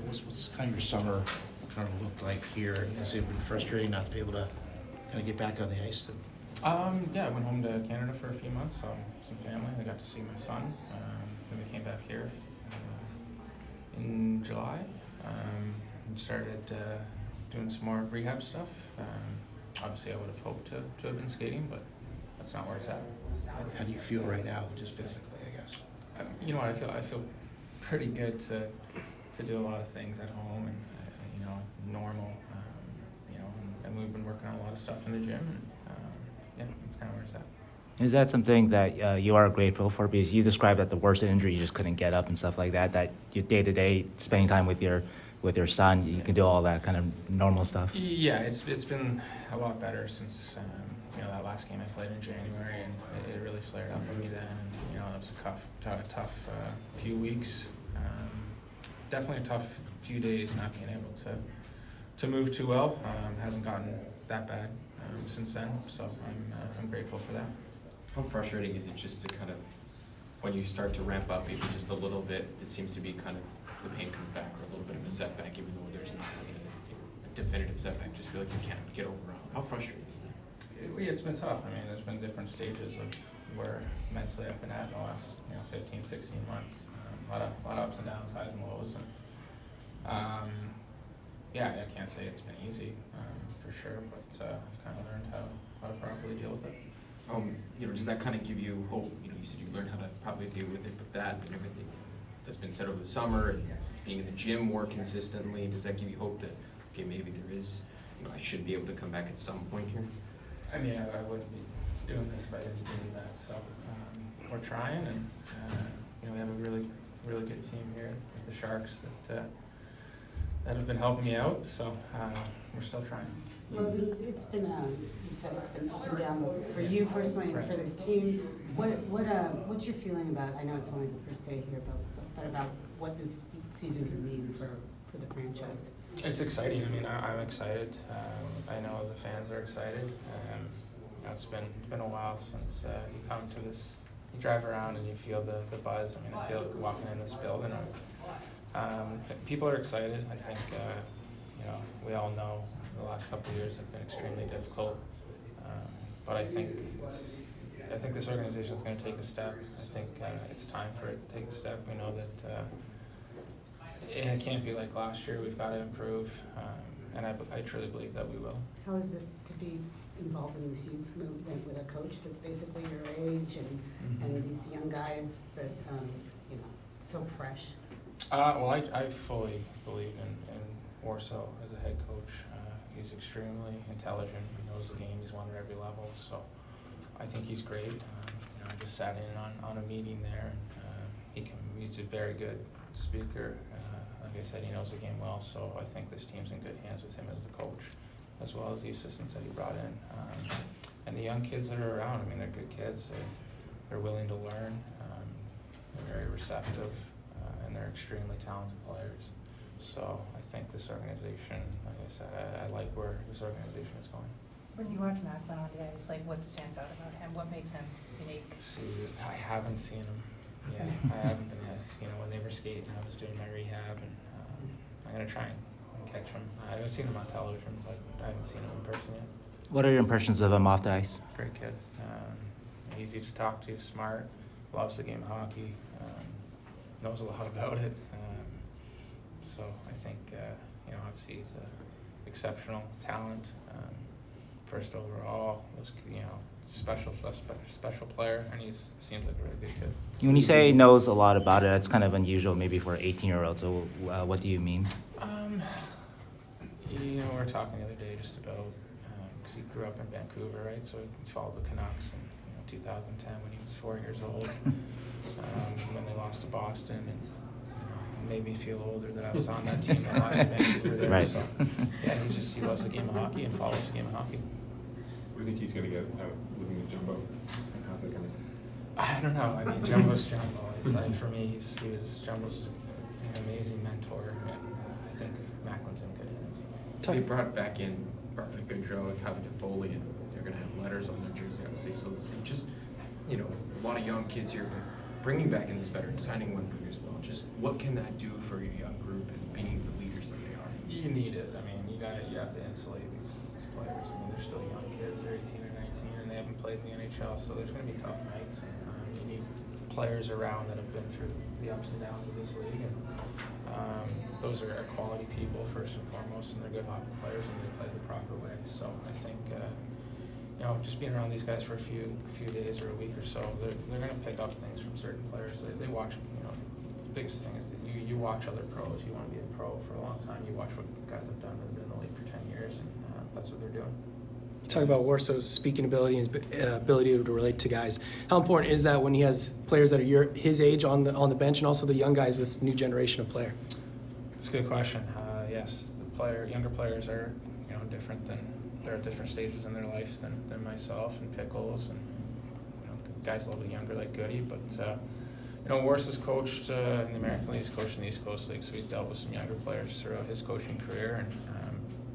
what's kind of your summer kind of looked like here? And has it been frustrating not to be able to kind of get back on the ice? Yeah, I went home to Canada for a few months, saw some family. I got to see my son. Then we came back here in July. And started doing some more rehab stuff. Obviously, I would have hoped to have been skating, but that's not where it's at. How do you feel right now, just physically, I guess? You know what? I feel pretty good to do a lot of things at home and normal. And we've been working on a lot of stuff in the gym. And, yeah, that's kind of where it's at. Is that something that you are grateful for? Because you described that the worst injury, you just couldn't get up and stuff like that. That your day-to-day spending time with your son, you can do all that kind of normal stuff. Yeah, it's been a lot better since that last game I played in January, and it really flared up on me then. And it was a tough few weeks. Definitely a tough few days not being able to move too well. Hasn't gotten that bad since then, so I'm grateful for that. How frustrating is it just to kind of, when you start to ramp up even just a little bit, it seems to be kind of the pain comes back, or a little bit of a setback, even though there's not like a definitive setback, just feel like you can't get over it. How frustrating is that? It's been tough. I mean, there's been different stages of where mentally I've been at in the last 15, 16 months. A lot of ups and downs, highs and lows, and I can't say it's been easy for sure, but I've kind of learned how to properly deal with it. Does that kind of give you hope? You said you learned how to probably deal with it, but that and everything that's been said over the summer and being in the gym more consistently, does that give you hope that, okay, maybe there is, I should be able to come back at some point here? I mean, I wouldn't be doing this if I didn't do that. So we're trying, and we have a really, really good team here with the Sharks that have been helping me out. So we're still trying. Well, it's been you said it's been up and down, but for you personally and for this team, what's your feeling about? I know it's only the first day here, but about what this season can mean for the franchise. It's exciting. I mean, I'm excited. I know the fans are excited. It's been a while since you come to this. You drive around and you feel the buzz. I mean, I feel walking in this building. People are excited. I think we all know the last couple of years have been extremely difficult. But I think this organization is going to take a step. I think it's time for it to take a step. We know that. It can't be like last year. We've got to improve, and I truly believe that we will. How is it to be involved in this youth movement with a coach that's basically your age and these young guys that so fresh? Well, I fully believe in Warsaw as a head coach. He's extremely intelligent. He knows the game. He's won at every level. So I think he's great. I just sat in on a meeting there, and he's a very good speaker. Like I said, he knows the game well, so I think this team's in good hands with him as the coach, as well as the assistants that he brought in. And the young kids that are around, I mean, they're good kids. They're willing to learn. They're very receptive, and they're extremely talented players. So I think this organization, like I said, I like where this organization is going. When you watch Macklin on the ice, like what stands out about him? What makes him unique? See, I haven't seen him. Yeah, I haven't been. When they were skating, I was doing my rehab, and I'm gonna try and catch him. I've seen him on television, but I haven't seen him in person yet. What are your impressions of him off the ice? Great kid, easy to talk to, smart, loves the game of hockey, knows a lot about it. So I think obviously he's an exceptional talent. First overall, was special player, and he seems like a really good kid. When you say he knows a lot about it, that's kind of unusual maybe for an 18-year-old. So what do you mean? We were talking the other day just about, because he grew up in Vancouver, right? So he followed the Canucks in 2010 when he was 4 years old. When they lost to Boston, and made me feel older that I was on that team that lost to Vancouver there. Right. So, yeah, he loves the game of hockey and follows the game of hockey. What do you think he's going to get out living with Jumbo? And how's that going to? I don't know. I mean, Jumbo's Jumbo. It's like, for me, Jumbo's an amazing mentor, and I think Macklin's in good hands. They brought back in Barclay Goodrow and Tyler Toffoli, and they're going to have letters on their jersey, obviously. So just a lot of young kids here, but bringing back in these veterans, signing one year as well. just what can that do for your young group and being the leaders that they are? You need it. I mean, you have to insulate these players. I mean, they're still young kids. They're 18 or 19, and they haven't played in the NHL, so there's going to be tough nights. And you need players around that have been through the ups and downs of this league. And those are quality people first and foremost, and they're good hockey players, and they play the proper way. So I think just being around these guys for a few days or a week or so, they're going to pick up things from certain players. They watch. The biggest thing is that you watch other pros. You want to be a pro for a long time. You watch what guys have done that have been in the league for 10 years, and that's what they're doing. You talk about Warsaw's speaking ability and his ability to relate to guys. How important is that when he has players that are his age on the bench, and also the young guys, this new generation of player? It's a good question. Yes, younger players are different than they're at different stages in their life than myself and Pickles and guys a little bit younger like Goody, but. Worse is coached in the American League, he's coached in the East Coast League, so he's dealt with some younger players throughout his coaching career, and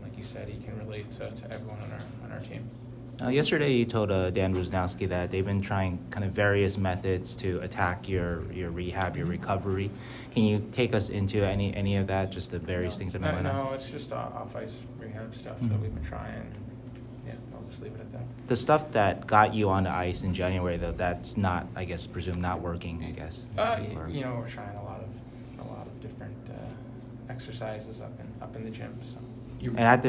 like you said, he can relate to everyone on our team. Yesterday, you told Dan Rusnowski that they've been trying kind of various methods to attack your rehab, your recovery. Can you take us into any of that, just the various things that have been going on? No, it's just off-ice rehab stuff that we've been trying. Yeah, I'll just leave it at that. The stuff that got you on the ice in January, though, that's not, I guess, presumed not working, I guess. We're trying a lot of different exercises up in the gym. So. And I had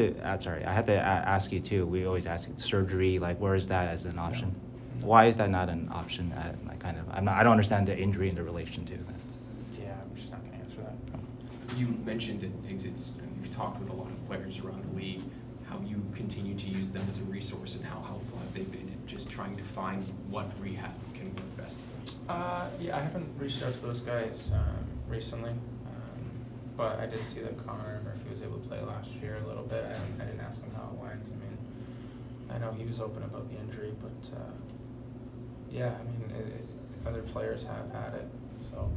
to ask you too. We always ask you, surgery, like where is that as an option? No. Why is that not an option? I don't understand the injury and the relation to that. Yeah, I'm just not going to answer that. You mentioned in exits, you've talked with a lot of players around the league, how you continue to use them as a resource and how helpful have they been in just trying to find what rehab can work best for them? Yeah, I haven't reached out to those guys recently, but I did see that Connor Murphy was able to play last year a little bit. I didn't ask him how it went. I mean, I know he was open about the injury, but other players have had it, so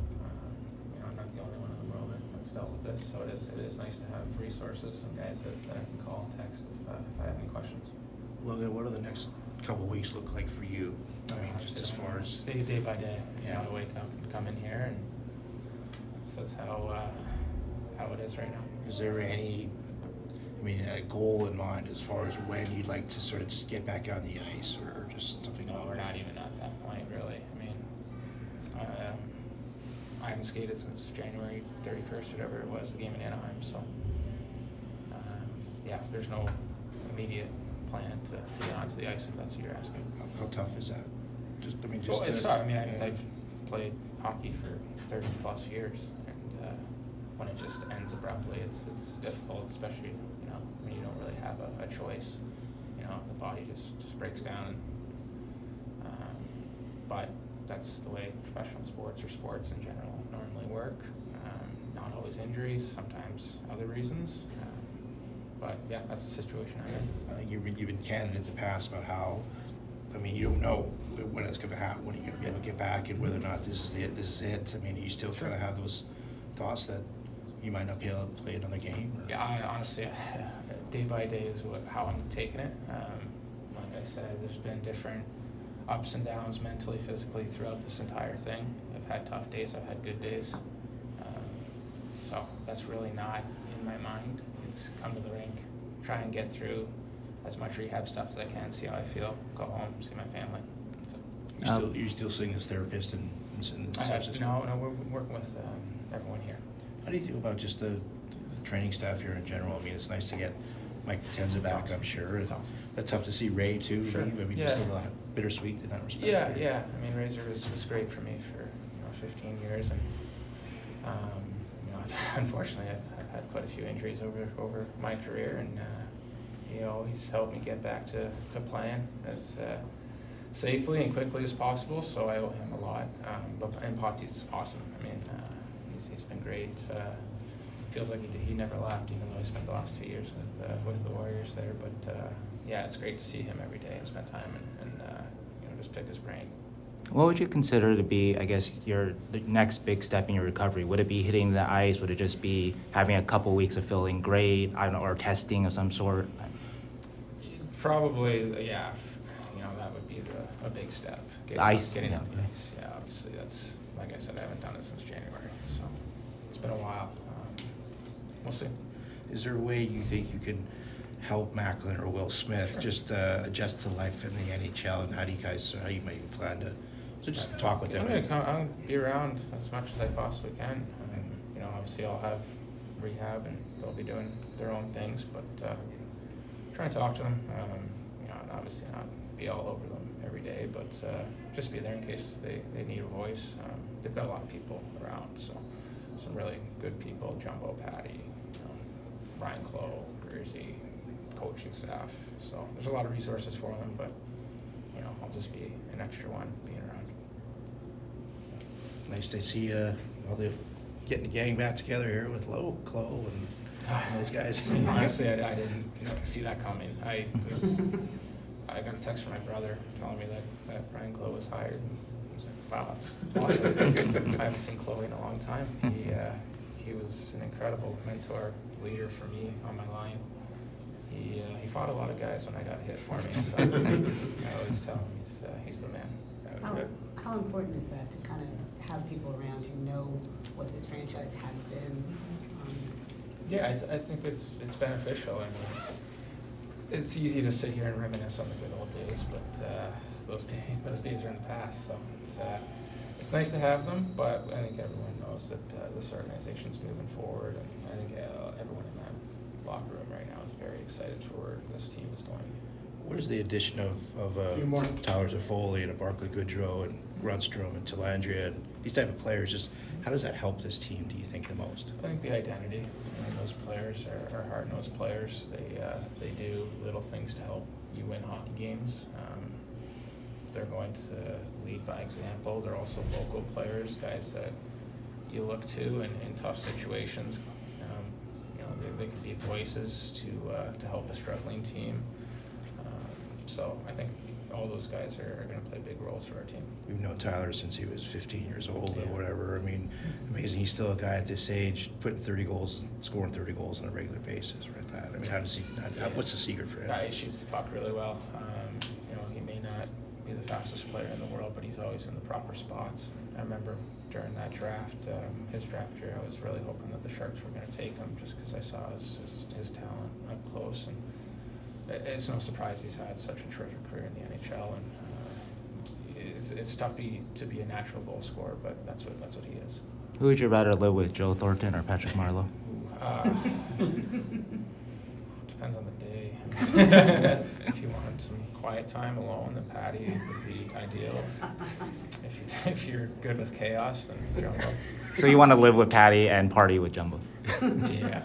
I'm not the only one in the world that's dealt with this. So it is nice to have resources and guys that I can call and text if I have any questions. Logan, what do the next couple of weeks look like for you? I mean, just as far as day by day, Yeah. to wake up and come in here, and that's how it is right now. is there any, a goal in mind as far as when you'd like to sort of just get back on the ice or just something? No, we're not even at that point, really. I mean, I haven't skated since January 31st, whatever it was, the game in Anaheim. So, there's no immediate plan to get onto the ice if that's what you're asking. How tough is that? Well, it's tough. I mean, I've played hockey for 30 plus years, and when it just ends abruptly, it's difficult, especially when you don't really have a choice. The body just breaks down. But that's the way professional sports or sports in general normally work. Not always injuries, sometimes other reasons. But yeah, that's the situation I'm in. You've been candid in the past about how, you don't know when it's going to happen, when you're going to be able to get back, and whether or not this is it. You still kind of have those thoughts that you might not be able to play another game? Or? Yeah, honestly, day by day is how I'm taking it. Like I said, there's been different ups and downs mentally, physically throughout this entire thing. I've had tough days, I've had good days. So that's really not in my mind. It's come to the rink, try and get through as much rehab stuff as I can, see how I feel, go home, see my family. So, You're still seeing this therapist and no, we're working with everyone here. How do you feel about just the training staff here in general? It's nice to get Mike Tenza back, awesome. I'm sure. It's awesome. That's tough to see Ray too Sure. leave. Yeah. Just a lot bittersweet in that respect. Yeah. Razor was great for me for 15 years, and unfortunately I've had quite a few injuries over my career, and he always helped me get back to playing as safely and quickly as possible. So I owe him a lot. And Potty's awesome. He's been great. Feels like he never left, even though he spent the last 2 years with the Warriors there. But it's great to see him every day and spend time and just pick his brain. What would you consider to be, I guess, the next big step in your recovery? Would it be hitting the ice? Would it just be having a couple weeks of feeling great, or testing of some sort? Probably, yeah. That would be a big step. Getting Ice, on yeah. the ice. Yeah, obviously that's, like I said, I haven't done it since January. So been a while. We'll see. Is there a way you think you can help Macklin or Will Smith Sure. just adjust to life in the NHL, and how do you maybe plan to, so just talk with them? I'm gonna be around as much as I possibly can. You know, obviously I'll have rehab and they'll be doing their own things, but try to talk to them. You know, and obviously not be all over them every day, but just be there in case they need a voice. They've got a lot of people around, so some really good people, Jumbo, Patty, Ryan Clough, Jersey, coaching staff. So there's a lot of resources for them, but you know, I'll just be an extra one being around. Nice to see all the getting the gang back together here with Chloe and those guys. Honestly, I didn't see that coming. I got a text from my brother telling me that Ryan Clough was hired. And I was like, wow, that's awesome. I haven't seen Chloe in a long time. He was an incredible mentor, leader for me on my line. He fought a lot of guys when I got hit for me, so I always tell him he's the man. How important is that to kind of have people around who know what this franchise has been? Yeah, I think it's beneficial. I mean, it's easy to sit here and reminisce on the good old days, but those days are in the past. So it's nice to have them, but I think everyone knows that this organization's moving forward, and I think everyone in that locker room right now is very excited for where this team is going. What is the addition of Tyler Toffoli and a Barclay Goodrow and Grunstrom and Talandria and these type of players? Just how does that help this team, do you think, the most? I think the identity. I mean, those players are hard-nosed players. They do little things to help you win hockey games. They're going to lead by example. They're also vocal players, guys that you look to in tough situations. You know, they can be voices to help a struggling team. So I think all those guys are going to play big roles for our team. We've known Tyler since he was 15 years old or Yeah. whatever. I mean, amazing. He's still a guy at this age putting 30 goals, scoring 30 goals on a regular basis, right? That. I mean, how does he? What's the secret for him? He shoots the puck really well. You know, he may not be the fastest player in the world, but he's always in the proper spots. I remember during that draft, his draft year, I was really hoping that the Sharks were going to take him just because I saw his talent up close. And it's no surprise he's had such a terrific career in the NHL, and it's tough to be a natural goal scorer, but that's what he is. Who would you rather live with, Joe Thornton or Patrick Marleau? Depends on the day. If you want some quiet time alone, then Patty would be ideal. If you're good with chaos, then Jumbo. So you want to live with Patty and party with Jumbo? Yeah.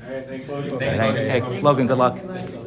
All right, thanks, Logan. Thanks, Hey, Logan. Logan, good luck. Good luck.